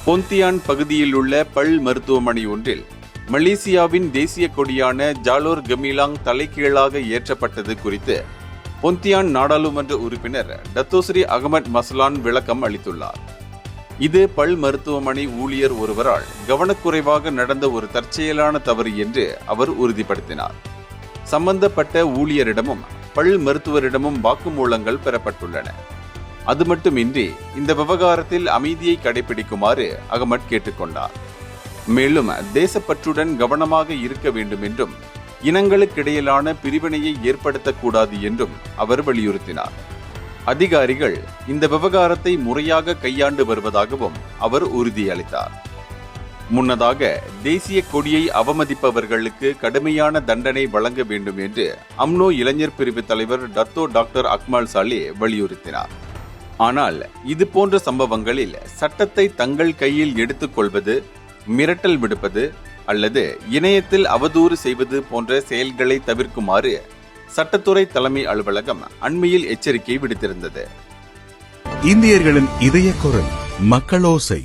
Pontian பகுதியில் உள்ள பல் மருத்துவமனை ஒன்றில் மலேசியாவின் தேசிய கொடியான ஜாலோர் கமிலாங் தலைகீழாக ஏற்றப்பட்டது குறித்து பொந்தியான் நாடாளுமன்ற உறுப்பினர் டத்தோஸ்ரீ அகமட் மஸ்லான் விளக்கம் அளித்துள்ளார். இது பல் மருத்துவமனை ஊழியர் ஒருவரால் கவனக்குறைவாக நடந்த ஒரு தற்செயலான தவறு என்று அவர் உறுதிப்படுத்தினார். சம்பந்தப்பட்ட ஊழியரிடமும் பல் மருத்துவரிடமும் வாக்குமூலங்கள் பெறப்பட்டுள்ளன. அது மட்டுமின்றி இந்த விவகாரத்தில் அமைதியை கடைபிடிக்குமாறு அகமட் கேட்டுக்கொண்டார். மேலும் தேசப்பற்றுடன் கவனமாக இருக்க வேண்டும் என்றும் இனங்களுக்கிடையிலான பிரிவினையை ஏற்படுத்தக்கூடாது என்றும் அவர் வலியுறுத்தினார். அதிகாரிகள் இந்த விவகாரத்தை முறையாக கையாண்டு வருவதாகவும் அவர் உறுதியளித்தார். முன்னதாக தேசிய கொடியை அவமதிப்பவர்களுக்கு கடுமையான தண்டனை வழங்க வேண்டும் என்று அம்னோ இளைஞர் பிரிவு தலைவர் டாக்டர் அக்மல் சாலே வலியுறுத்தினார். ஆனால் இது போன்ற சம்பவங்களில் சட்டத்தை தங்கள் கையில் எடுத்துக் கொள்வது, மிரட்டல் விடுப்பது அல்லது இணையத்தில் அவதூறு செய்வது போன்ற செயல்களை தவிர்க்குமாறு சட்டத்துறை தலைமை அலுவலகம் அண்மையில் எச்சரிக்கை விடுத்திருந்தது. இந்தியர்களின் இதய குரல் மக்களோசை.